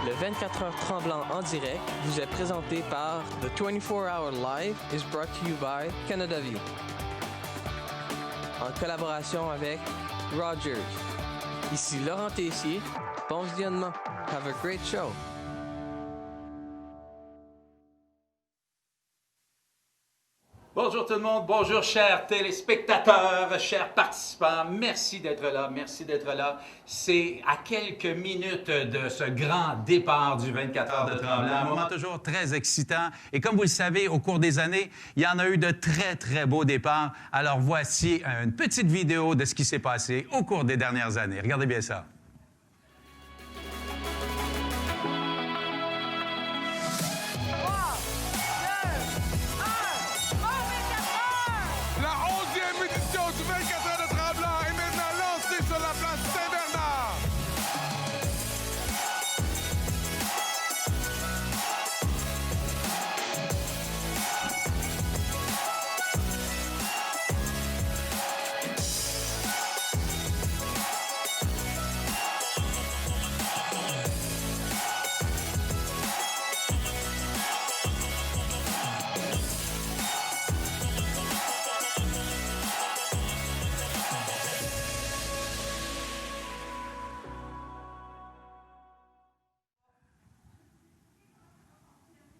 Le 24 heures tremblant en direct vous est présenté par The 24-Hour Live is brought to you by Canada View. En collaboration avec Rogers. Ici Laurent Tessier. Bon visionnement. Have a great show. Bonjour tout le monde, bonjour chers téléspectateurs, chers participants, merci d'être là, C'est à quelques minutes de ce grand départ du 24 heures de Tremblant, un moment toujours très excitant. Et comme vous le savez, au cours des années, il y en a eu de très, très beaux départs. Alors voici une petite vidéo de ce qui s'est passé au cours des dernières années. Regardez bien ça.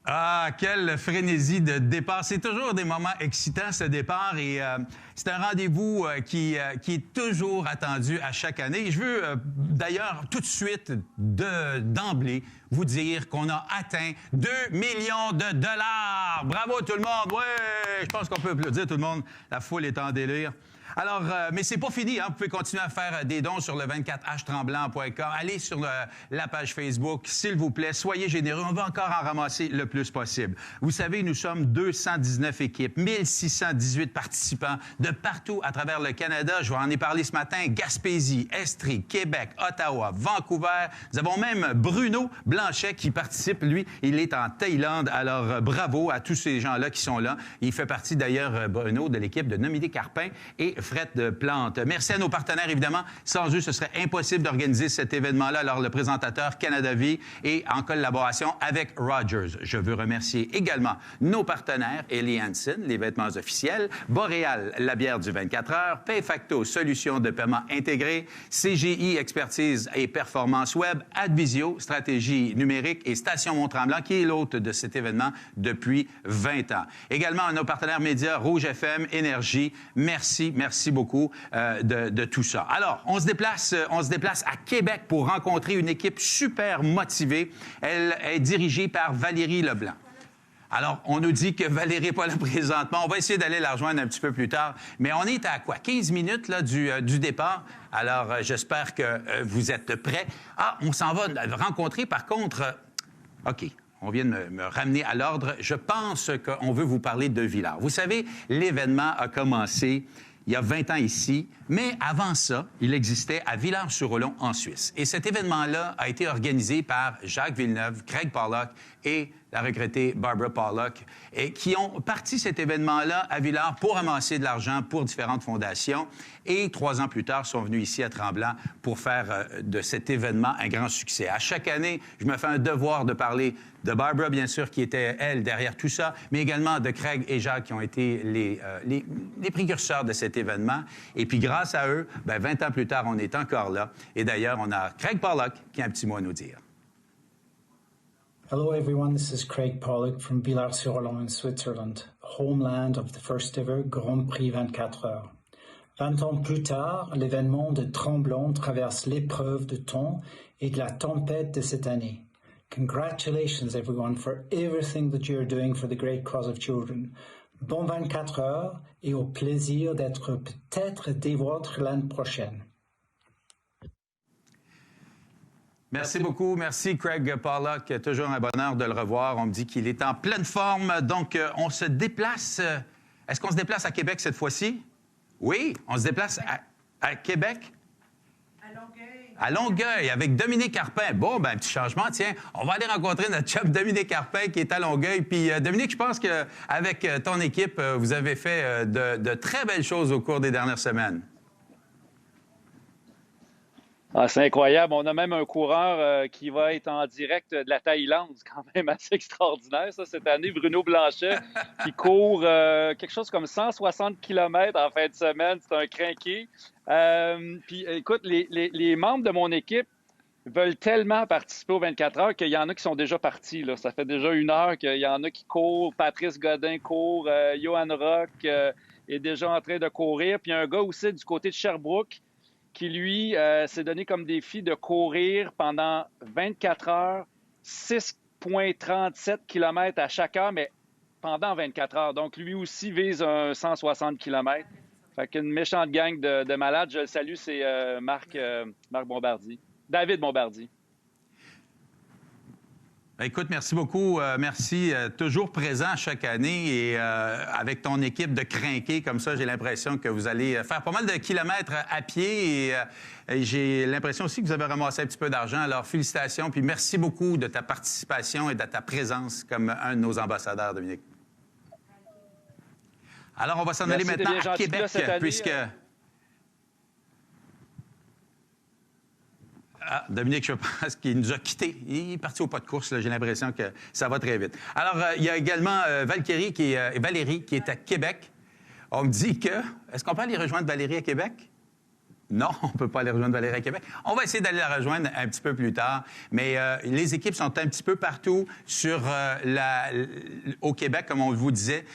Ah, quelle frénésie de départ. C'est toujours des moments excitants, ce départ, et c'est un rendez-vous qui est toujours attendu à chaque année. Je veux d'ailleurs tout de suite, d'emblée, vous dire qu'on a atteint 2 millions de dollars. Bravo tout le monde! Ouais! Je pense qu'on peut applaudir tout le monde. La foule est en délire. Alors, mais c'est pas fini, hein? Vous pouvez continuer à faire des dons sur le 24htremblant.com. Allez sur la page Facebook, s'il vous plaît. Soyez généreux. On va encore en ramasser le plus possible. Vous savez, nous sommes 219 équipes, 1618 participants de partout à travers le Canada. Je vous en ai parlé ce matin. Gaspésie, Estrie, Québec, Ottawa, Vancouver. Nous avons même Bruno Blanchet qui participe. Lui, il est en Thaïlande. Alors, bravo à tous ces gens-là qui sont là. Il fait partie d'ailleurs, Bruno, de l'équipe de Dominique Carpin et Fred Plante. Merci à nos partenaires, évidemment. Sans eux, ce serait impossible d'organiser cet événement-là. Alors, le présentateur Canada Vie et en collaboration avec Rogers. Je veux remercier également nos partenaires, Eli Hansen, les vêtements officiels, Boréal, la bière du 24 heures, Payfacto, solutions de paiement intégrées, CGI, expertise et performance web, Advisio, stratégie numérique et Station Mont-Tremblant, qui est l'hôte de cet événement depuis 20 ans. Également à nos partenaires médias, Rouge FM, Énergie. Merci beaucoup de tout ça. Alors, on se déplace à Québec pour rencontrer une équipe super motivée. Elle est dirigée par Valérie Leblanc. Alors, on nous dit que Valérie n'est pas là présentement. On va essayer d'aller la rejoindre un petit peu plus tard. Mais on est à quoi? 15 minutes là, du départ. Alors, j'espère que vous êtes prêts. Ah, on s'en va rencontrer, par contre... OK. On vient de me ramener à l'ordre. Je pense qu'on veut vous parler de Villars. Vous savez, l'événement a commencé il y a 20 ans ici, mais avant ça, il existait à Villars-sur-Olon, en Suisse. Et cet événement-là a été organisé par Jacques Villeneuve, Craig Pollock et la regrettée Barbara Pollock, et qui ont parti cet événement-là à Villars pour amasser de l'argent pour différentes fondations. Et 3 ans plus tard, sont venus ici à Tremblant pour faire de cet événement un grand succès. À chaque année, je me fais un devoir de parler de Barbara, bien sûr, qui était, elle, derrière tout ça, mais également de Craig et Jacques, qui ont été les précurseurs de cet événement. Et puis, grâce à eux, 20 ans plus tard, on est encore là. Et d'ailleurs, on a Craig Pollock qui a un petit mot à nous dire. Hello everyone, this is Craig Pollock from Villars-sur-Olon in Switzerland, homeland of the first ever Grand Prix 24 heures. 20 ans plus tard, l'événement de Tremblant traverse l'épreuve de temps et de la tempête de cette année. Congratulations everyone for everything that you're doing for the great cause of children. Bon 24 heures et au plaisir d'être peut-être des vôtres l'année prochaine. Merci beaucoup. Merci, Craig Pollock. Toujours un bonheur de le revoir. On me dit qu'il est en pleine forme. Donc, on se déplace. Est-ce qu'on se déplace à Québec cette fois-ci? Oui, on se déplace à Québec. À Longueuil. À Longueuil, avec Dominique Carpin. Bon, un petit changement. Tiens, on va aller rencontrer notre chef Dominique Carpin qui est à Longueuil. Puis, Dominique, je pense qu'avec ton équipe, vous avez fait de très belles choses au cours des dernières semaines. Ah, c'est incroyable. On a même un coureur qui va être en direct de la Thaïlande. C'est quand même assez extraordinaire, ça, cette année. Bruno Blanchet, qui court quelque chose comme 160 km en fin de semaine. C'est un crinqué. Puis, écoute, les membres de mon équipe veulent tellement participer aux 24 heures qu'il y en a qui sont déjà partis, là. Ça fait déjà 1 heure qu'il y en a qui courent. Patrice Godin court. Johan Rock est déjà en train de courir. Puis, il y a un gars aussi du côté de Sherbrooke qui, lui, s'est donné comme défi de courir pendant 24 heures, 6,37 km à chaque heure, mais pendant 24 heures. Donc, lui aussi vise un 160 km. Fait qu'une méchante gang de malades. Je le salue, c'est Marc Bombardier. David Bombardier. Écoute, merci beaucoup. Merci. Toujours présent chaque année et avec ton équipe de crinqués comme ça, j'ai l'impression que vous allez faire pas mal de kilomètres à pied et j'ai l'impression aussi que vous avez ramassé un petit peu d'argent. Alors, félicitations puis merci beaucoup de ta participation et de ta présence comme un de nos ambassadeurs, Dominique. Alors, on va s'en aller maintenant à Québec, puisque... Ah, Dominique, je pense qu'il nous a quittés. Il est parti au pas de course. J'ai l'impression que ça va très vite. Alors, il y a également Valérie qui est à Québec. On me dit que... Est-ce qu'on peut aller rejoindre Valérie à Québec? Non, on ne peut pas aller rejoindre Valérie à Québec. On va essayer d'aller la rejoindre un petit peu plus tard. Mais les équipes sont un petit peu partout au Québec, comme on vous disait,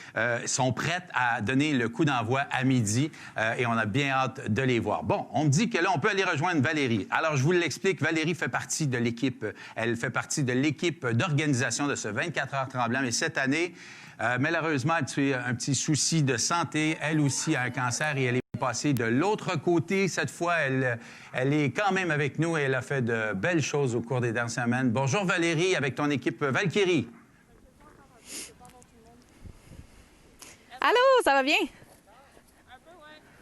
sont prêtes à donner le coup d'envoi à midi et on a bien hâte de les voir. Bon, on me dit que là, on peut aller rejoindre Valérie. Alors, je vous l'explique. Valérie fait partie de l'équipe. Elle fait partie de l'équipe d'organisation de ce 24 heures Tremblant. Mais cette année, malheureusement, elle a un petit souci de santé. Elle aussi a un cancer et elle est passée de l'autre côté. Cette fois, elle est quand même avec nous et elle a fait de belles choses au cours des dernières semaines. Bonjour Valérie, avec ton équipe Valkyrie. Allô, ça va bien?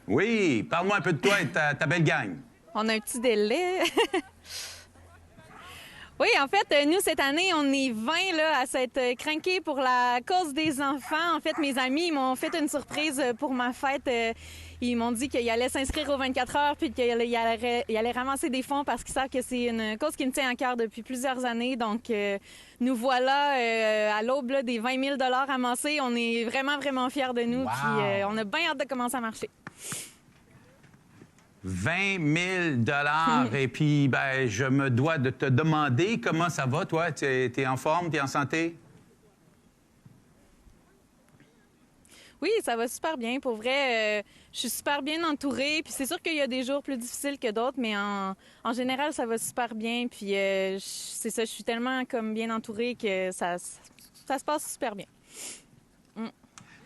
Oui, parle-moi un peu de toi et ta belle gang. On a un petit délai. Oui, en fait, nous, cette année, on est 20 là, à s'être crinqués pour la cause des enfants. En fait, mes amis m'ont fait une surprise pour ma fête. Ils m'ont dit qu'ils allaient s'inscrire aux 24 heures puis qu'ils allaient ramasser des fonds parce qu'ils savent que c'est une cause qui me tient à cœur depuis plusieurs années. Donc, nous voilà à l'aube là, des 20 000 $ amassés. On est vraiment, vraiment fiers de nous. Wow. Puis on a bien hâte de commencer à marcher. 20 000 Et puis, ben, je me dois de te demander comment ça va, toi? Tu es en forme? Tu es en santé? Oui, ça va super bien. Pour vrai, je suis super bien entourée. Puis c'est sûr qu'il y a des jours plus difficiles que d'autres, mais en général, ça va super bien. Puis c'est ça, je suis tellement comme bien entourée que ça se passe super bien.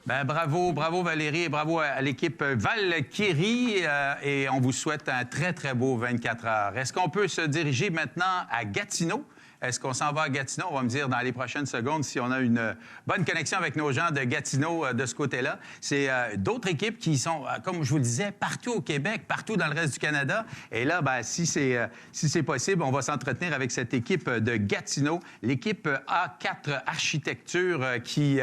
Ben, bravo Valérie et bravo à l'équipe Valkyrie et on vous souhaite un très, très beau 24 heures. Est-ce qu'on peut se diriger maintenant à Gatineau? Est-ce qu'on s'en va à Gatineau? On va me dire dans les prochaines secondes si on a une bonne connexion avec nos gens de Gatineau de ce côté-là. C'est d'autres équipes qui sont, comme je vous le disais, partout au Québec, partout dans le reste du Canada. Et là, ben, si c'est possible, on va s'entretenir avec cette équipe de Gatineau, l'équipe A4 Architecture qui,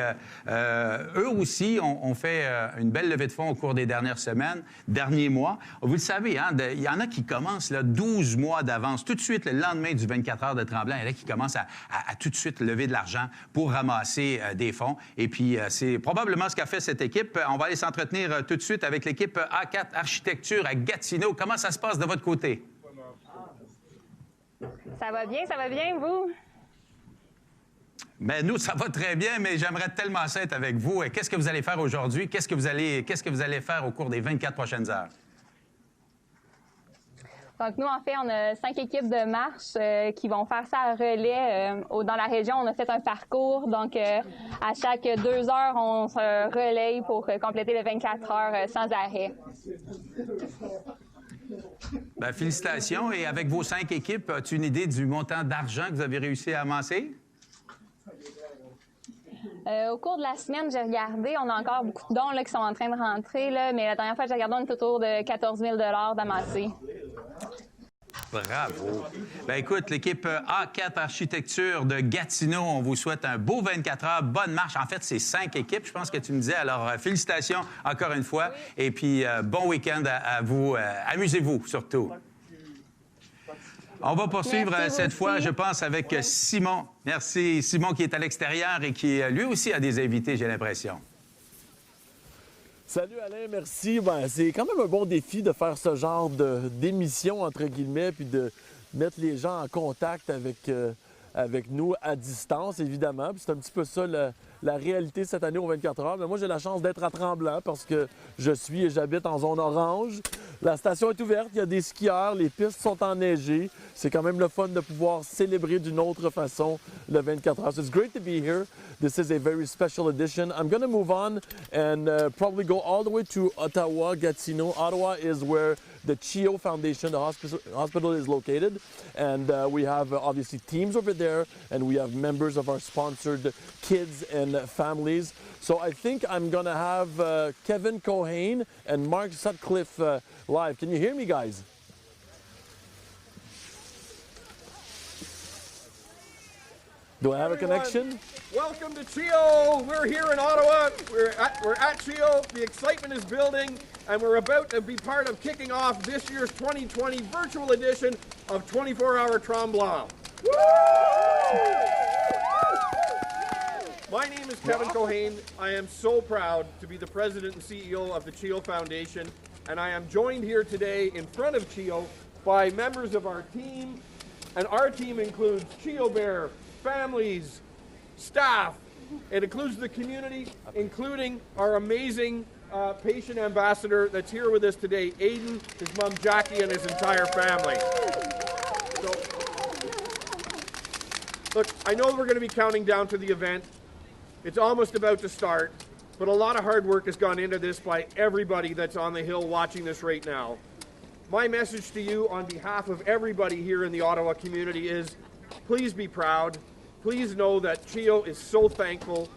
eux aussi, ont fait une belle levée de fonds au cours des derniers mois. Vous le savez, hein, il y en a qui commencent là, 12 mois d'avance, tout de suite le lendemain du 24 heures de Tremblant. Qui commence à tout de suite lever de l'argent pour ramasser des fonds. Et puis, c'est probablement ce qu'a fait cette équipe. On va aller s'entretenir tout de suite avec l'équipe A4 Architecture à Gatineau. Comment ça se passe de votre côté? Ça va bien, vous? Bien, nous, ça va très bien, mais j'aimerais tellement ça être avec vous. Et qu'est-ce que vous allez faire aujourd'hui? Qu'est-ce que vous allez faire au cours des 24 prochaines heures? Donc, nous, en fait, on a 5 équipes de marche qui vont faire ça à relais. Dans la région, on a fait un parcours. Donc, à chaque 2 heures, on se relaye pour compléter les 24 heures sans arrêt. Bien, félicitations. Et avec vos 5 équipes, as-tu une idée du montant d'argent que vous avez réussi à amasser? Au cours de la semaine, j'ai regardé, on a encore beaucoup de dons là, qui sont en train de rentrer, là, mais la dernière fois que j'ai regardé, on est autour de 14 000 $ d'amassés. Bravo. Bien, écoute, l'équipe A4 Architecture de Gatineau, on vous souhaite un beau 24 heures, bonne marche. En fait, c'est 5 équipes, je pense que tu me disais. Alors, félicitations encore une fois. Oui. Et puis, bon week-end à vous. Amusez-vous, surtout. On va poursuivre Merci, cette vous fois, aussi. je pense, avec Simon. Merci. Simon qui est à l'extérieur et qui, lui aussi, a des invités, j'ai l'impression. Salut Alain, merci. Ben, c'est quand même un bon défi de faire ce genre d'émission, entre guillemets, puis de mettre les gens en contact avec nous à distance, évidemment. Puis c'est un petit peu ça la réalité cette année aux 24 heures. Mais moi, j'ai la chance d'être à Tremblant parce que je suis et j'habite en zone orange. La station est ouverte, il y a des skieurs, les pistes sont enneigées. C'est quand même le fun de pouvoir célébrer d'une autre façon le 24 heures. So it's great to be here. This is a very special edition. I'm going to move on and probably go all the way to Ottawa, Gatineau. Ottawa is where the CHEO Foundation, the hospital is located. And we have obviously teams over there, and we have members of our sponsored kids and families. So I think I'm going to have Kevin Cohane and Mark Sutcliffe live. Can you hear me, guys? Do I have a connection? Welcome to CHEO. We're here in Ottawa. We're at CHEO. The excitement is building, and we're about to be part of kicking off this year's 2020 virtual edition of 24-Hour Tremblant. My name is Kevin Cohane. I am so proud to be the president and CEO of the CHEO Foundation, and I am joined here today in front of CHEO by members of our team, and our team includes CHEO Bear, families, staff. It includes the community, including our amazing patient ambassador that's here with us today, Aiden, his mom Jackie, and his entire family. So, look, I know we're going to be counting down to the event. It's almost about to start, but a lot of hard work has gone into this by everybody that's on the Hill watching this right now. My message to you on behalf of everybody here in the Ottawa community is, please be proud. Please know that CHEO is so thankful.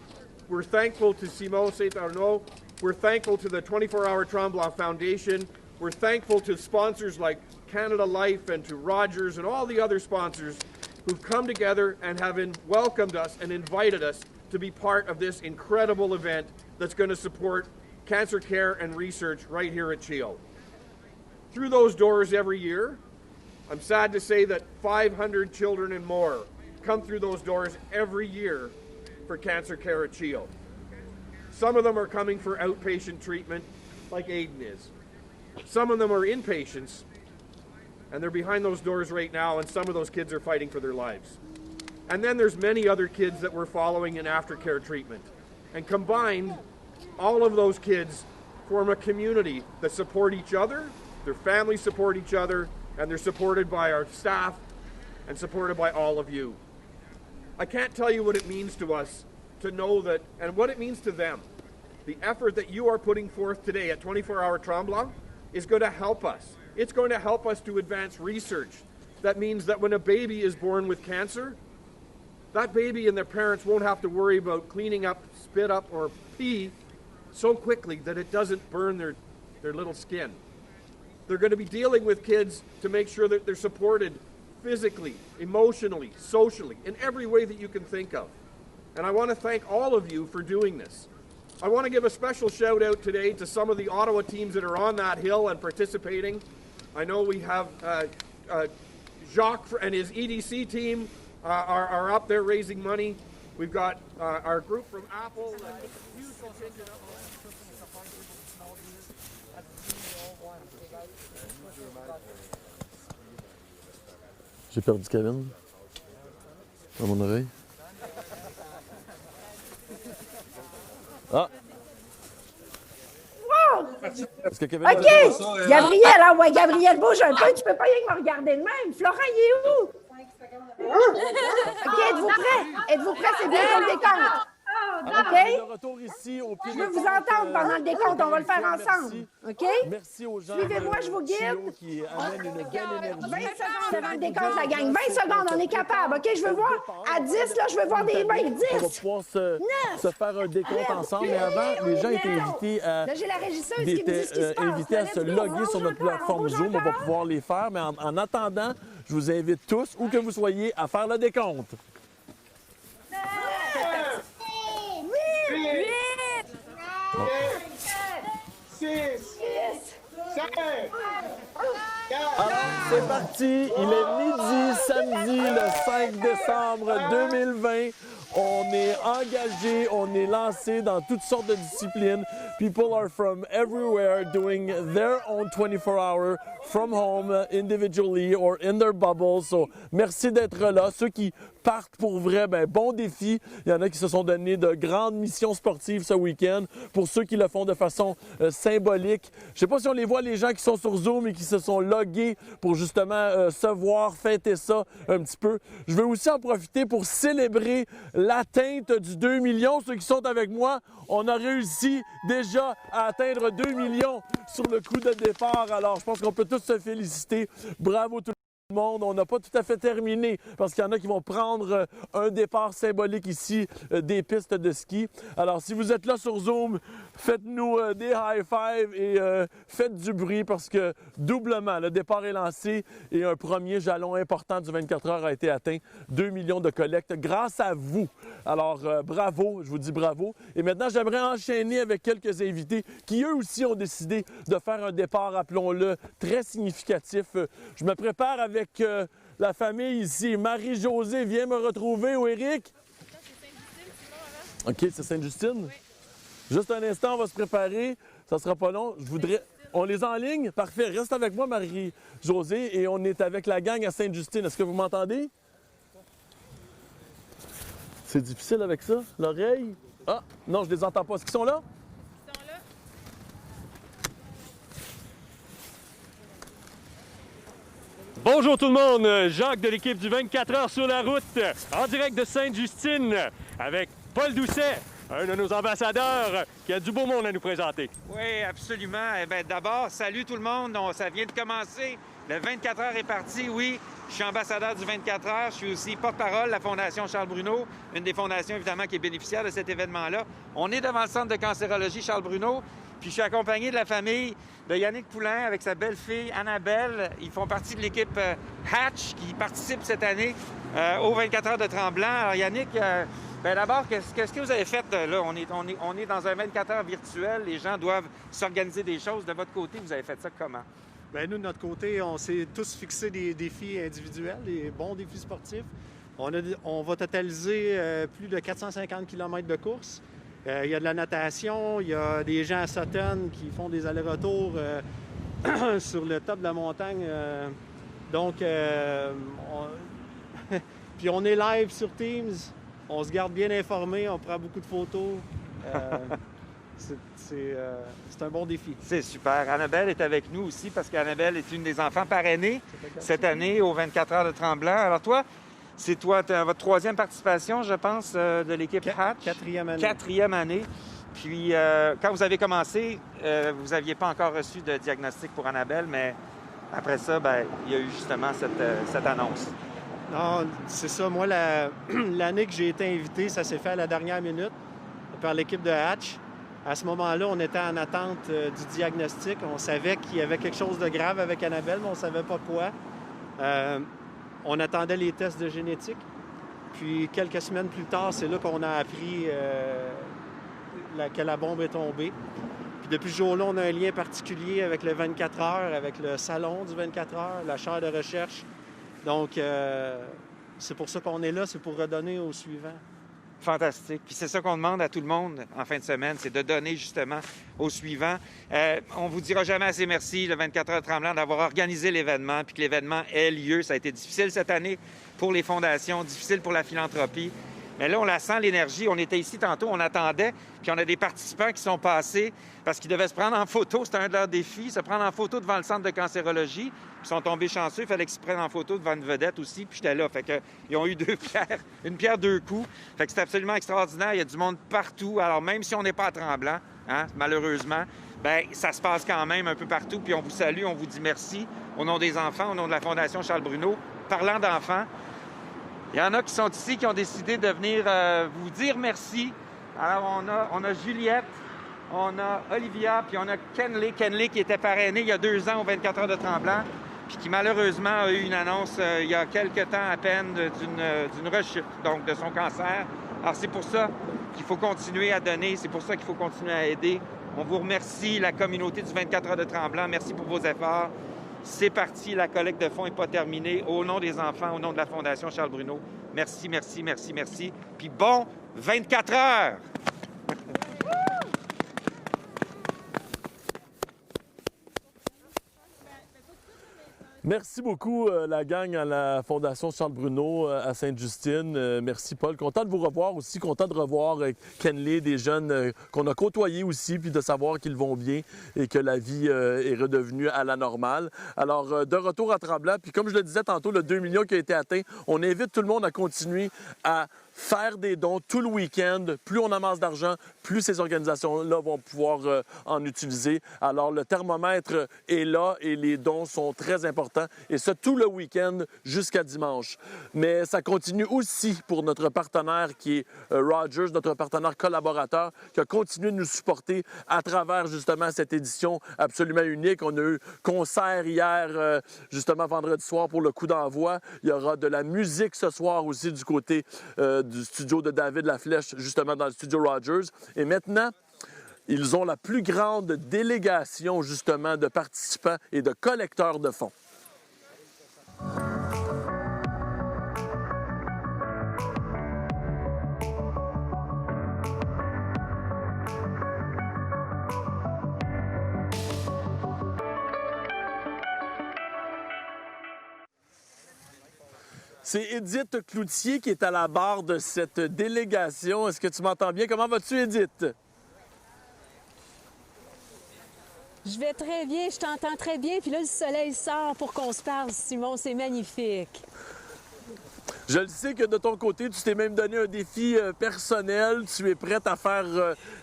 We're thankful to Simon Saint-Arnaud. We're thankful to the 24-Hour Tremblant Foundation. We're thankful to sponsors like Canada Life and to Rogers and all the other sponsors who've come together and have welcomed us and invited us to be part of this incredible event that's going to support cancer care and research right here at CHEO. Through those doors every year, I'm sad to say that 500 children and more come through those doors every year for cancer care at CHEO. Some of them are coming for outpatient treatment, like Aiden is. Some of them are inpatients, and they're behind those doors right now, and some of those kids are fighting for their lives. And then there's many other kids that we're following in aftercare treatment. And combined, all of those kids form a community that support each other, their families support each other, and they're supported by our staff and supported by all of you. I can't tell you what it means to us to know that, and what it means to them. The effort that you are putting forth today at 24-Hour Tremblant is going to help us. It's going to help us to advance research. That means that when a baby is born with cancer, that baby and their parents won't have to worry about cleaning up, spit up, or pee so quickly that it doesn't burn their little skin. They're going to be dealing with kids to make sure that they're supported physically, emotionally, socially, in every way that you can think of. And I want to thank all of you for doing this. I want to give a special shout out today to some of the Ottawa teams that are on that hill and participating. I know we have Jacques and his EDC team are up there raising money. We've got our group from Apple. Huge contingent of J'ai perdu Kevin dans mon oreille. Ah! Wow! Est-ce que Kevin OK! Gabriel, ah ouais, Gabriel, bouge un peu. Tu peux pas rien que me regarder de même. Florent, il est où? OK, êtes-vous prêts? Êtes-vous prêts? C'est bien comme le décompte. OK? De retour ici au pied Je veux vous entendre pendant le décompte. On va le faire ensemble. OK? Merci aux gens. Suivez-moi, je vous guide. Qui amènent une belle énergie. 20 secondes avant le décompte, la gang. 20 secondes, on est capable. OK? Je veux voir à 10, là, je veux voir des mains. 10. On va pouvoir se faire un décompte ensemble. Mais avant, les gens étaient invités à, Là, j'ai la régisseuse qui me dit ce qui se passe. invités à se loguer sur notre plateforme Zoom. On va pouvoir les faire. Mais en attendant, je vous invite tous, où que vous soyez, à faire le décompte. 6, 5, 4, C'est parti, il est midi, samedi, le 5 décembre 2020. On est engagé, on est lancé dans toutes sortes de disciplines. People are from everywhere doing their own 24-hour from home, individually or in their bubbles. So, merci d'être là. Ceux qui partent pour vrai, ben, bon défi. Il y en a qui se sont donné de grandes missions sportives ce week-end. Pour ceux qui le font de façon symbolique. Je sais pas si on les voit, les gens qui sont sur Zoom et qui se sont logués pour justement se voir, fêter ça un petit peu. Je veux aussi en profiter pour célébrer l'atteinte du 2 millions. Ceux qui sont avec moi, on a réussi déjà à atteindre 2 millions sur le coup de départ. Alors, je pense qu'on peut tous se féliciter. Bravo tout le monde. On n'a pas tout à fait terminé parce qu'il y en a qui vont prendre un départ symbolique ici des pistes de ski. Alors, si vous êtes là sur Zoom, faites-nous des high-fives et faites du bruit parce que doublement, le départ est lancé et un premier jalon important du 24 heures a été atteint. 2 millions de collectes grâce à vous. Alors, bravo, je vous dis bravo. Et maintenant, j'aimerais enchaîner avec quelques invités qui, eux aussi, ont décidé de faire un départ, appelons-le, très significatif. Je me prépare avec la famille ici. Marie-Josée, viens me retrouver. Ou Éric? OK, c'est Sainte-Justine? Oui. Juste un instant, on va se préparer. Ça sera pas long. Je voudrais... On les enligne? Parfait. Reste avec moi, Marie-Josée, et on est avec la gang à Sainte-Justine. Est-ce que vous m'entendez? C'est difficile avec ça? L'oreille? Ah, non, je les entends pas. Est-ce qu'ils sont là? Ils sont là. Bonjour tout le monde, Jacques de l'équipe du 24 heures sur la route, en direct de Sainte-Justine, avec Paul Doucet, un de nos ambassadeurs, qui a du beau monde à nous présenter. Oui, absolument. Eh bien, d'abord, salut tout le monde. Ça vient de commencer. Le 24 heures est parti, oui. Je suis ambassadeur du 24 heures. Je suis aussi porte-parole de la Fondation Charles Bruno, une des fondations, évidemment, qui est bénéficiaire de cet événement-là. On est devant le Centre de cancérologie Charles Bruno, puis je suis accompagné de la famille de Yannick Poulain avec sa belle-fille Annabelle. Ils font partie de l'équipe Hatch qui participe cette année aux 24 heures de Tremblant. Alors, Yannick, d'abord, qu'est-ce que vous avez fait là? On est dans un 24 heures virtuel. Les gens doivent s'organiser des choses. De votre côté, vous avez fait ça comment? Bien, nous, de notre côté, on s'est tous fixé des défis individuels, des bons défis sportifs. On va totaliser plus de 450 km de course. Il y a de la natation, il y a des gens à Sutton qui font des allers-retours sur le top de la montagne. Puis on est live sur Teams, on se garde bien informé, on prend beaucoup de photos. C'est un bon défi. C'est super. Annabelle est avec nous aussi parce qu'Annabelle est une des enfants parrainés cette année aux 24 heures de Tremblant. Alors toi, c'est votre troisième participation, je pense, de l'équipe Hatch. Quatrième année. Quatrième année. Puis quand vous avez commencé, vous n'aviez pas encore reçu de diagnostic pour Annabelle, mais après ça, bien, il y a eu justement cette annonce. Non, c'est ça. Moi, l'année que j'ai été invité, ça s'est fait à la dernière minute par l'équipe de Hatch. À ce moment-là, on était en attente du diagnostic. On savait qu'il y avait quelque chose de grave avec Annabelle, mais on ne savait pas quoi. On attendait les tests de génétique. Puis, quelques semaines plus tard, c'est là qu'on a appris que la bombe est tombée. Puis, depuis ce jour-là, on a un lien particulier avec le 24 heures, avec le salon du 24 heures, la chaire de recherche. Donc, c'est pour ça qu'on est là, c'est pour redonner aux suivants. Fantastique. Puis c'est ça qu'on demande à tout le monde en fin de semaine, c'est de donner justement aux suivants. On vous dira jamais assez merci, le 24 heures Tremblant, d'avoir organisé l'événement, puis que l'événement ait lieu. Ça a été difficile cette année pour les fondations, difficile pour la philanthropie. Mais là, on la sent, l'énergie. On était ici tantôt, on attendait, puis on a des participants qui sont passés parce qu'ils devaient se prendre en photo. C'était un de leurs défis, se prendre en photo devant le centre de cancérologie. Ils sont tombés chanceux, il fallait qu'ils se prennent en photo devant une vedette aussi, puis j'étais là. Fait que, ils ont eu une pierre deux coups. Fait que c'est absolument extraordinaire. Il y a du monde partout. Alors, même si on n'est pas à Tremblant, hein, malheureusement, bien, ça se passe quand même un peu partout. Puis on vous salue, on vous dit merci au nom des enfants, au nom de la Fondation Charles Bruno. Parlant d'enfants, il y en a qui sont ici, qui ont décidé de venir vous dire merci. Alors, on a Juliette, on a Olivia, puis on a Kenley. Kenley qui était parrainé il y a 2 ans aux 24 heures de Tremblant, puis qui malheureusement a eu une annonce il y a quelques temps à peine d'une rechute, donc de son cancer. Alors, c'est pour ça qu'il faut continuer à donner, c'est pour ça qu'il faut continuer à aider. On vous remercie, la communauté du 24 heures de Tremblant. Merci pour vos efforts. C'est parti, la collecte de fonds n'est pas terminée. Au nom des enfants, au nom de la Fondation Charles Bruno, merci, merci, merci, merci. Puis bon, 24 heures! Merci beaucoup, la gang à la Fondation Charles Bruno à Sainte-Justine. Merci, Paul. Content de vous revoir aussi. Content de revoir Kenley, des jeunes qu'on a côtoyés aussi, puis de savoir qu'ils vont bien et que la vie est redevenue à la normale. Alors, de retour à Tremblant, puis comme je le disais tantôt, le 2 millions qui a été atteint, on invite tout le monde à continuer à faire des dons tout le week-end. Plus on amasse d'argent, plus ces organisations-là vont pouvoir en utiliser. Alors, le thermomètre est là et les dons sont très importants. Et ça, tout le week-end jusqu'à dimanche. Mais ça continue aussi pour notre partenaire qui est Rogers, notre partenaire collaborateur, qui a continué de nous supporter à travers, justement, cette édition absolument unique. On a eu concert hier, justement, vendredi soir pour le coup d'envoi. Il y aura de la musique ce soir aussi du côté du studio de David Laflèche, justement dans le studio Rogers. Et maintenant, ils ont la plus grande délégation, justement, de participants et de collecteurs de fonds. C'est Édith Cloutier qui est à la barre de cette délégation. Est-ce que tu m'entends bien? Comment vas-tu, Édith? Je vais très bien, je t'entends très bien. Puis là, le soleil sort pour qu'on se parle, Simon. C'est magnifique. Je le sais que de ton côté, tu t'es même donné un défi personnel. Tu es prête à faire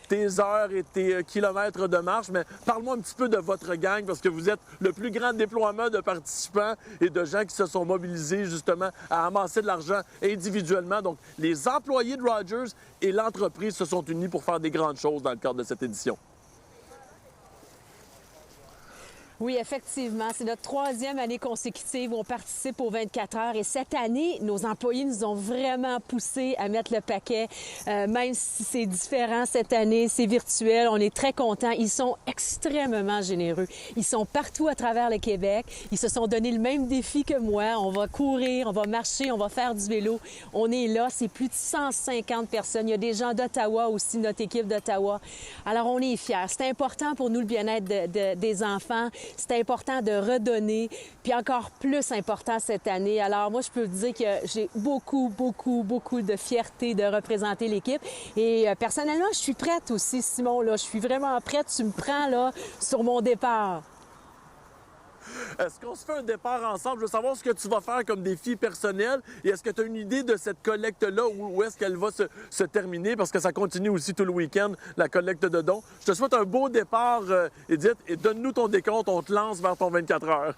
tes heures et tes kilomètres de marche. Mais parle-moi un petit peu de votre gang, parce que vous êtes le plus grand déploiement de participants et de gens qui se sont mobilisés justement à amasser de l'argent individuellement. Donc, les employés de Rogers et l'entreprise se sont unis pour faire des grandes choses dans le cadre de cette édition. Oui, effectivement. C'est notre 3e année consécutive où on participe aux 24 heures. Et cette année, nos employés nous ont vraiment poussés à mettre le paquet. Même si c'est différent cette année, c'est virtuel, on est très contents. Ils sont extrêmement généreux. Ils sont partout à travers le Québec. Ils se sont donné le même défi que moi. On va courir, on va marcher, on va faire du vélo. On est là, c'est plus de 150 personnes. Il y a des gens d'Ottawa aussi, notre équipe d'Ottawa. Alors, on est fiers. C'est important pour nous, le bien-être des enfants. C'est important de redonner, puis encore plus important cette année. Alors moi, je peux vous dire que j'ai beaucoup de fierté de représenter l'équipe. Et personnellement, je suis prête aussi, Simon. Là, je suis vraiment prête. Tu me prends là sur mon départ. Est-ce qu'on se fait un départ ensemble? Je veux savoir ce que tu vas faire comme défi personnel. Et est-ce que tu as une idée de cette collecte-là, où est-ce qu'elle va se terminer? Parce que ça continue aussi tout le week-end, la collecte de dons. Je te souhaite un beau départ, Édith, et donne-nous ton décompte. On te lance vers ton 24 heures.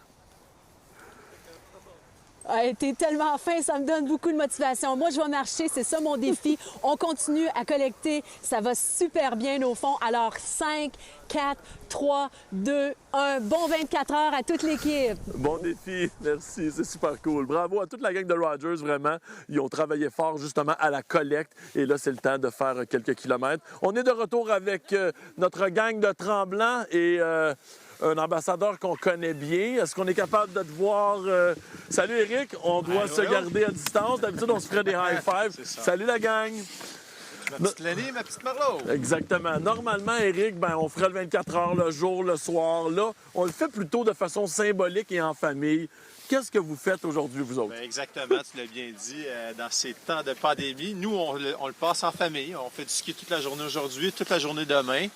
T'es tellement fin, ça me donne beaucoup de motivation. Moi, je vais marcher, c'est ça mon défi. On continue à collecter, ça va super bien au fond. Alors, 5, 4, 3, 2, 1. Bon 24 heures à toute l'équipe. Bon défi, merci, c'est super cool. Bravo à toute la gang de Rogers, vraiment. Ils ont travaillé fort justement à la collecte. Et là, c'est le temps de faire quelques kilomètres. On est de retour avec notre gang de Tremblant et un ambassadeur qu'on connaît bien. Est-ce qu'on est capable de te voir? Salut, Éric. On doit se garder à distance. D'habitude, on se ferait des high-fives. Salut, la gang. Ma petite Lenny, ma petite Marlo. Exactement. Normalement, Éric, on ferait le 24 heures le jour, le soir. Là, on le fait plutôt de façon symbolique et en famille. Qu'est-ce que vous faites aujourd'hui, vous autres? Bien, exactement, tu l'as bien dit. Dans ces temps de pandémie, nous, on le passe en famille. On fait du ski toute la journée aujourd'hui, toute la journée demain.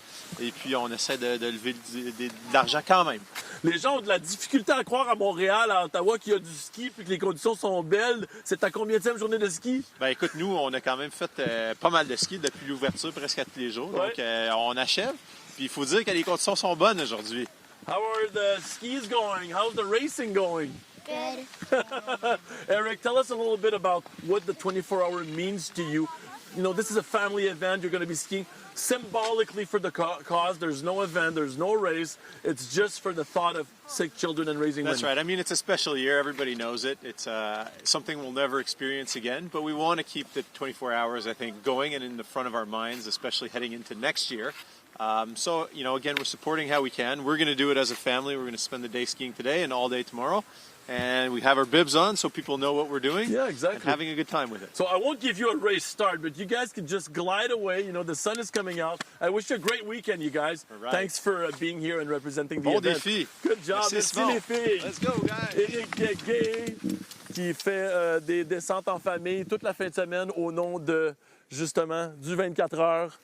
Et puis, on essaie de lever de l'argent quand même. Les gens ont de la difficulté à croire à Montréal, à Ottawa, qu'il y a du ski puis que les conditions sont belles. C'est ta combienième journée de ski? Bien, écoute, nous, on a quand même fait pas mal de ski depuis l'ouverture, presque à tous les jours. Ouais. Donc, on achève. Puis, il faut dire que les conditions sont bonnes aujourd'hui. How are the skis going? How's the racing going? Good. Eric, tell us a little bit about what the 24-hour means to you. You know, this is a family event. You're going to be skiing symbolically for the cause. There's no event. There's no race. It's just for the thought of sick children and raising That's women. right. I mean, it's a special year. Everybody knows it. It's something we'll never experience again. But we want to keep the 24 hours, I think, going and in the front of our minds, especially heading into next year. So, again, we're supporting how we can. We're going to do it as a family. We're going to spend the day skiing today and all day tomorrow. And we have our bibs on so people know what we're doing. Yeah, exactly. And having a good time with it. So I won't give you a race start, but you guys can just glide away. The sun is coming out. I wish you a great weekend, you guys. Right. Thanks for being here and representing the bon event. défi. Good job. Merci les filles. Let's go, guys. Éric Gay qui fait des descentes en famille toute la fin de semaine au nom de, justement, du 24 heures.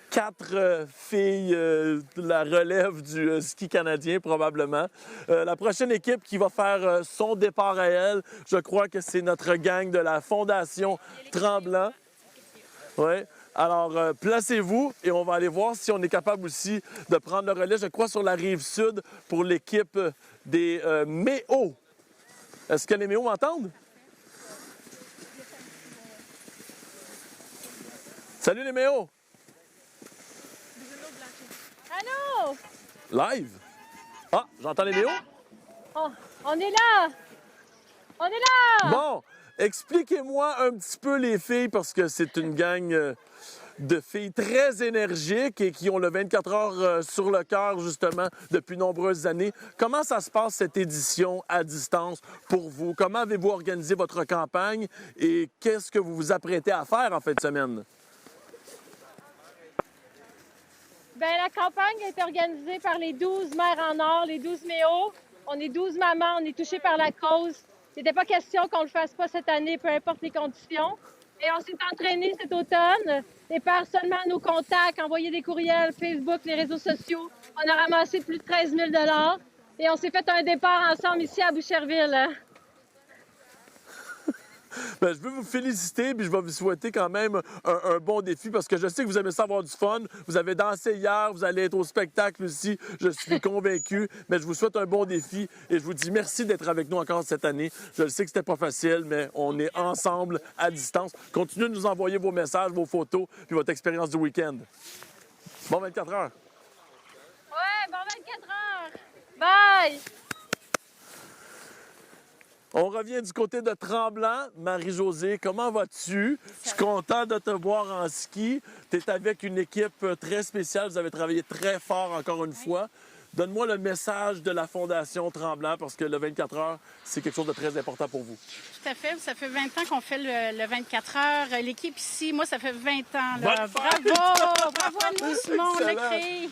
4 filles de la relève du ski canadien, probablement. La prochaine équipe qui va faire son départ à elle, je crois que c'est notre gang de la Fondation Tremblant. Oui. Alors, placez-vous et on va aller voir si on est capable aussi de prendre le relais, je crois, sur la rive sud pour l'équipe des Méo. Est-ce que les Méo m'entendent? Salut les Méo! Allô? Live? Ah, j'entends les Méo? Oh, on est là! On est là! Bon, expliquez-moi un petit peu les filles, parce que c'est une gang de filles très énergiques et qui ont le 24 heures sur le cœur, justement, depuis nombreuses années. Comment ça se passe, cette édition à distance pour vous? Comment avez-vous organisé votre campagne et qu'est-ce que vous vous apprêtez à faire en fin de semaine? Bien, la campagne a été organisée par les 12 mères en or, les 12 Méo. On est 12 mamans, on est touchés par la cause. Il n'était pas question qu'on ne le fasse pas cette année, peu importe les conditions. Et on s'est entraîné cet automne et par seulement nos contacts, envoyer des courriels, Facebook, les réseaux sociaux. On a ramassé plus de 13 000 $ et on s'est fait un départ ensemble ici à Boucherville. Bien, je veux vous féliciter puis je vais vous souhaiter quand même un bon défi parce que je sais que vous aimez ça avoir du fun. Vous avez dansé hier, vous allez être au spectacle aussi, je suis convaincu. Mais je vous souhaite un bon défi et je vous dis merci d'être avec nous encore cette année. Je le sais que c'était pas facile, mais on est ensemble à distance. Continuez de nous envoyer vos messages, vos photos puis votre expérience du week-end. Bon 24 heures. Ouais, bon 24 heures. Bye! On revient du côté de Tremblant. Marie-Josée, comment vas-tu? Je suis content de te voir en ski. Tu es avec une équipe très spéciale. Vous avez travaillé très fort encore une fois. Donne-moi le message de la Fondation Tremblant parce que le 24 heures, c'est quelque chose de très important pour vous. Tout à fait. Ça fait 20 ans qu'on fait le 24 heures. L'équipe ici, moi, ça fait 20 ans. Là. Bravo! Bravo à nous, Simon, on l'a créé.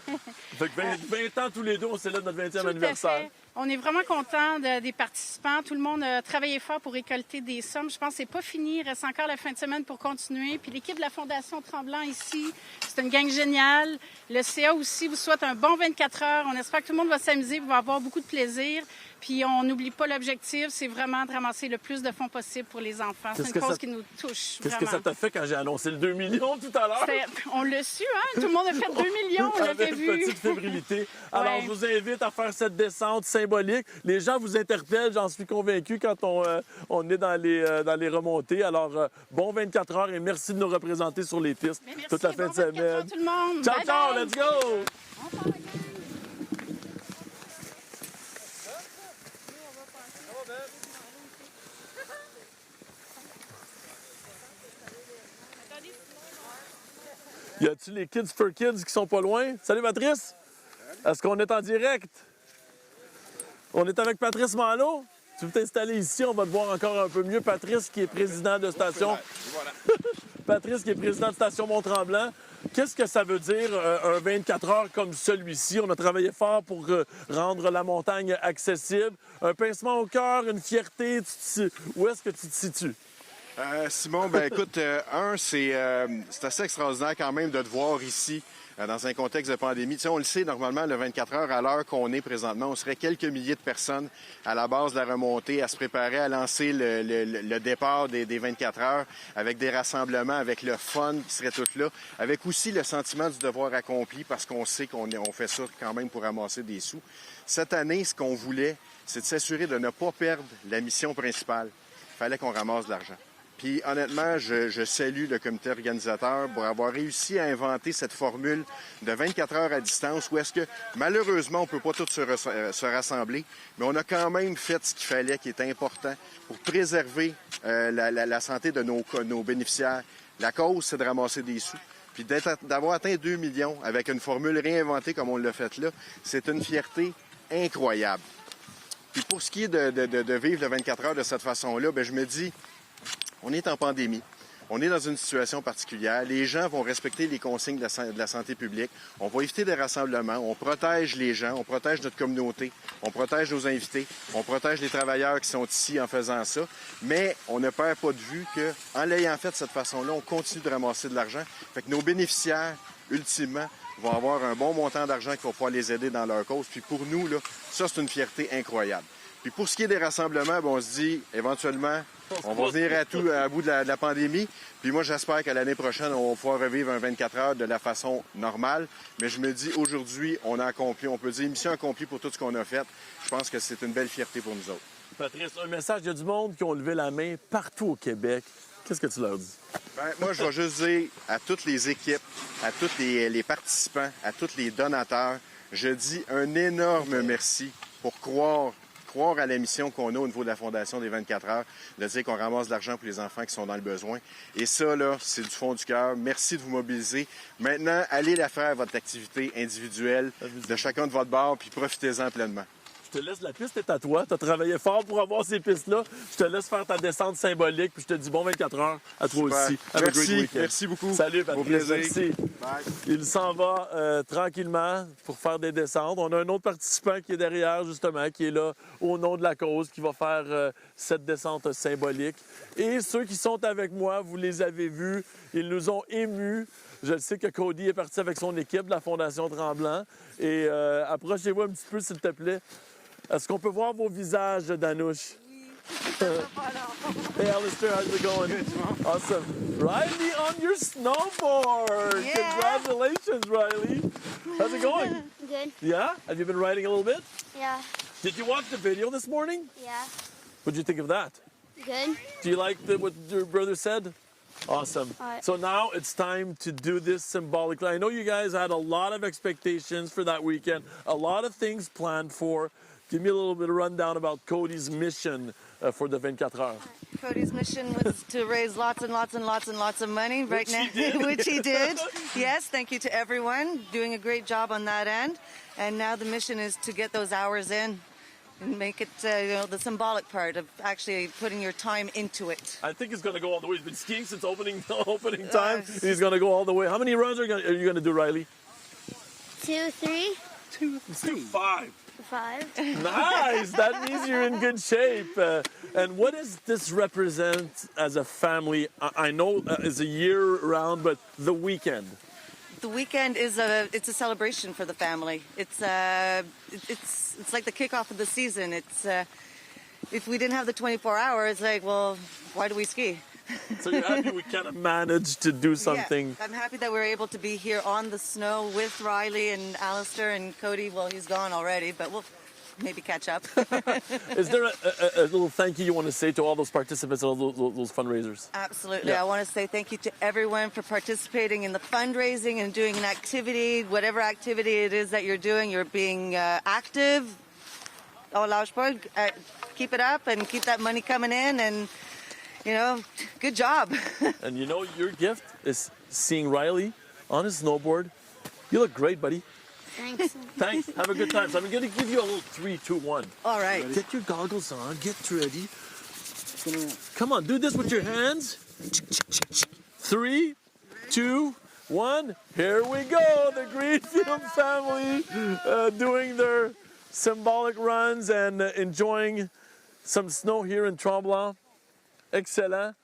Ça fait 20 ans tous les deux, on célèbre notre 20e anniversaire. On est vraiment contents des participants. Tout le monde a travaillé fort pour récolter des sommes. Je pense que c'est pas fini. Il reste encore la fin de semaine pour continuer. Puis l'équipe de la Fondation Tremblant ici, c'est une gang géniale. Le CA aussi vous souhaite un bon 24 heures. On espère que tout le monde va s'amuser, va avoir beaucoup de plaisir. Puis on n'oublie pas l'objectif, c'est vraiment de ramasser le plus de fonds possible pour les enfants. C'est une cause qui nous touche. Qu'est-ce que ça t'a fait quand j'ai annoncé le 2 millions tout à l'heure? On l'a su, hein? Tout le monde a fait 2 millions, on l'avait vu. Une petite fébrilité. Alors, je vous invite à faire cette descente symbolique. Les gens vous interpellent, j'en suis convaincu, quand on est dans les remontées. Alors, bon 24 heures et merci de nous représenter sur les pistes toute la fin de semaine. Tout le monde. Ciao, bye ciao, bye. let's go! Y a-tu les Kids for Kids qui sont pas loin? Salut Patrice! Est-ce qu'on est en direct? On est avec Patrice Malo. Tu veux t'installer ici? On va te voir encore un peu mieux. Patrice qui est président de station. Patrice qui est président de station Mont-Tremblant. Qu'est-ce que ça veut dire un 24 heures comme celui-ci? On a travaillé fort pour rendre la montagne accessible. Un pincement au cœur, une fierté. Où est-ce que tu te situes? Simon, ben écoute, c'est assez extraordinaire quand même de te voir ici dans un contexte de pandémie. Tu sais, on le sait, normalement, le 24 heures, à l'heure qu'on est présentement, on serait quelques milliers de personnes à la base de la remontée, à se préparer à lancer le départ des 24 heures, avec des rassemblements, avec le fun qui serait tout là, avec aussi le sentiment du devoir accompli, parce qu'on sait qu'on fait ça quand même pour ramasser des sous. Cette année, ce qu'on voulait, c'est de s'assurer de ne pas perdre la mission principale. Il fallait qu'on ramasse de l'argent. Puis honnêtement, je salue le comité organisateur pour avoir réussi à inventer cette formule de 24 heures à distance où est-ce que, malheureusement, on ne peut pas tous se rassembler, mais on a quand même fait ce qu'il fallait, qui est important, pour préserver la santé de nos bénéficiaires. La cause, c'est de ramasser des sous. Puis d'avoir atteint 2 millions avec une formule réinventée comme on l'a fait là, c'est une fierté incroyable. Puis pour ce qui est de vivre le 24 heures de cette façon-là, bien, je me dis, on est en pandémie. On est dans une situation particulière. Les gens vont respecter les consignes de la santé publique. On va éviter des rassemblements. On protège les gens. On protège notre communauté. On protège nos invités. On protège les travailleurs qui sont ici en faisant ça. Mais on ne perd pas de vue qu'en l'ayant fait de cette façon-là, on continue de ramasser de l'argent. Fait que nos bénéficiaires, ultimement, vont avoir un bon montant d'argent qui va pouvoir les aider dans leur cause. Puis pour nous, là, ça, c'est une fierté incroyable. Puis pour ce qui est des rassemblements, bien, on se dit, éventuellement, on va venir à bout de la pandémie. Puis moi, j'espère qu'à l'année prochaine, on va pouvoir revivre un 24 heures de la façon normale. Mais je me dis, aujourd'hui, on a accompli, on peut dire mission accomplie pour tout ce qu'on a fait. Je pense que c'est une belle fierté pour nous autres. Patrice, un message, il y a du monde qui ont levé la main partout au Québec. Qu'est-ce que tu leur dis? Bien, moi, je vais juste dire à toutes les équipes, à tous les participants, à tous les donateurs, je dis un énorme merci pour croire à la mission qu'on a au niveau de la Fondation des 24 heures, de dire qu'on ramasse de l'argent pour les enfants qui sont dans le besoin. Et ça, là, c'est du fond du cœur. Merci de vous mobiliser. Maintenant, allez la faire, votre activité individuelle de chacun de votre bord, puis profitez-en pleinement. Je te laisse la piste, est à toi. Tu as travaillé fort pour avoir ces pistes-là. Je te laisse faire ta descente symbolique, puis je te dis bon 24 heures à toi Super. aussi. Have a great weekend. Merci beaucoup. Salut, Patrice. Au plaisir. Merci. Bye. Il s'en va tranquillement pour faire des descentes. On a un autre participant qui est derrière, justement, qui est là au nom de la cause, qui va faire cette descente symbolique. Et ceux qui sont avec moi, vous les avez vus, ils nous ont émus. Je sais que Cody est parti avec son équipe de la Fondation Tremblant. Et approchez-vous un petit peu, s'il te plaît. Est-ce qu'on peut voir vos visages, Danouche? Hey, Alistair, how's it going? Good, awesome. Riley on your snowboard! Yeah. Congratulations, Riley. How's it going? Good. Yeah? Have you been riding a little bit? Yeah. Did you watch the video this morning? Yeah. What did you think of that? Good. Do you like what your brother said? Awesome. Right. So now it's time to do this symbolically. I know you guys had a lot of expectations for that weekend, a lot of things planned for. Give me a little bit of rundown about Cody's mission for the 24 heures. Cody's mission was to raise lots and lots and lots and lots of money right now, which he did. Yes, thank you to everyone doing a great job on that end. And now the mission is to get those hours in and make it, the symbolic part of actually putting your time into it. I think he's going to go all the way. He's been skiing since opening time. He's going to go all the way. How many runs are you going to do, Riley? 2, 3. Let's do 5. 5. Nice! That means you're in good shape. And what does this represent as a family? I know it's a year round, but the weekend. The weekend is it's a celebration for the family. It's like the kickoff of the season. It's if we didn't have the 24 hours, like, well, why do we ski? So you're happy we kind of managed to do something. Yeah, I'm happy that we're able to be here on the snow with Riley and Alistair and Cody. Well, he's gone already, but we'll maybe catch up. Is there a little thank you want to say to all those participants, all those fundraisers? Absolutely. Yeah. I want to say thank you to everyone for participating in the fundraising and doing an activity, whatever activity it is that you're doing. You're being active. Keep it up and keep that money coming in and, good job. And your gift is seeing Riley on his snowboard. You look great, buddy. Thanks. Thanks. Have a good time. So I'm going to give you a little 3, 2, 1. All right. Get your goggles on. Get ready. Come on, do this with your hands. 3, 2, 1. Here we go. The Greenfield family doing their symbolic runs and enjoying some snow here in Tremblant. Excellent.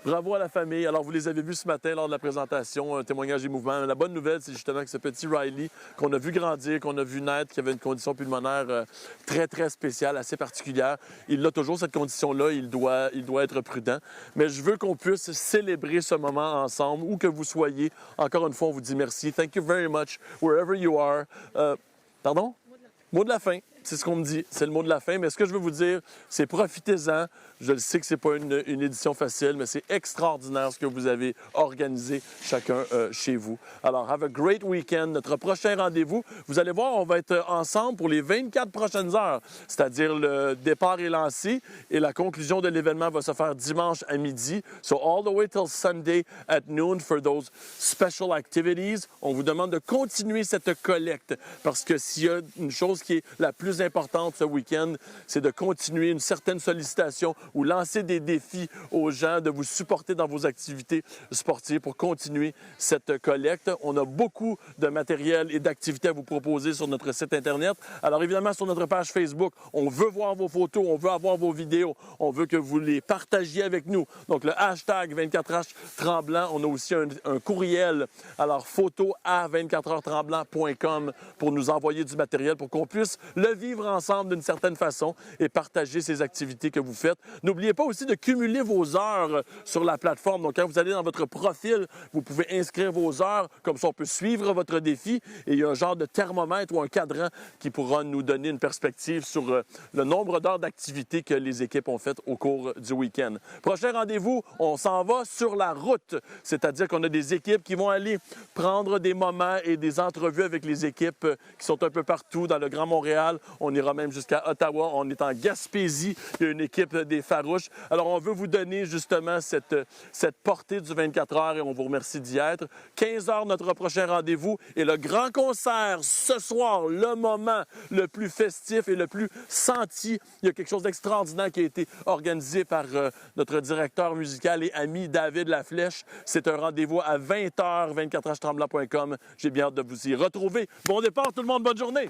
Bravo à la famille. Alors, vous les avez vus ce matin lors de la présentation, un témoignage des mouvements. La bonne nouvelle, c'est justement que ce petit Riley, qu'on a vu grandir, qu'on a vu naître, qui avait une condition pulmonaire très, très spéciale, assez particulière. Il a toujours cette condition-là, il doit être prudent. Mais je veux qu'on puisse célébrer ce moment ensemble, où que vous soyez. Encore une fois, on vous dit merci. Thank you very much, wherever you are. Pardon? Mot de la fin. c'est ce qu'on me dit. C'est le mot de la fin. Mais ce que je veux vous dire, c'est profitez-en. Je le sais que c'est pas une édition facile, mais c'est extraordinaire ce que vous avez organisé chacun chez vous. Alors, have a great weekend. Notre prochain rendez-vous, vous allez voir, on va être ensemble pour les 24 prochaines heures. C'est-à-dire le départ est lancé et la conclusion de l'événement va se faire dimanche à midi. So all the way till Sunday at noon for those special activities. On vous demande de continuer cette collecte parce que s'il y a une chose qui est la plus importante ce week-end, c'est de continuer une certaine sollicitation ou lancer des défis aux gens de vous supporter dans vos activités sportives pour continuer cette collecte. On a beaucoup de matériel et d'activités à vous proposer sur notre site Internet. Alors évidemment, sur notre page Facebook, on veut voir vos photos, on veut avoir vos vidéos, on veut que vous les partagiez avec nous. Donc le hashtag 24H Tremblant, on a aussi un courriel, alors photo@24heurtremblant.com pour nous envoyer du matériel pour qu'on puisse le vivre ensemble d'une certaine façon et partager ces activités que vous faites. N'oubliez pas aussi de cumuler vos heures sur la plateforme. Donc, quand vous allez dans votre profil, vous pouvez inscrire vos heures. Comme ça, on peut suivre votre défi. Et il y a un genre de thermomètre ou un cadran qui pourra nous donner une perspective sur le nombre d'heures d'activité que les équipes ont faites au cours du week-end. Prochain rendez-vous, on s'en va sur la route. C'est-à-dire qu'on a des équipes qui vont aller prendre des moments et des entrevues avec les équipes qui sont un peu partout dans le Grand Montréal. On ira même jusqu'à Ottawa. On est en Gaspésie. Il y a une équipe des Farouches. Alors, on veut vous donner justement cette portée du 24 heures et on vous remercie d'y être. 15 heures, notre prochain rendez-vous et le grand concert ce soir, le moment le plus festif et le plus senti. Il y a quelque chose d'extraordinaire qui a été organisé par notre directeur musical et ami David Laflèche. C'est un rendez-vous à 20h, 24htremblant.com. J'ai bien hâte de vous y retrouver. Bon départ tout le monde, bonne journée!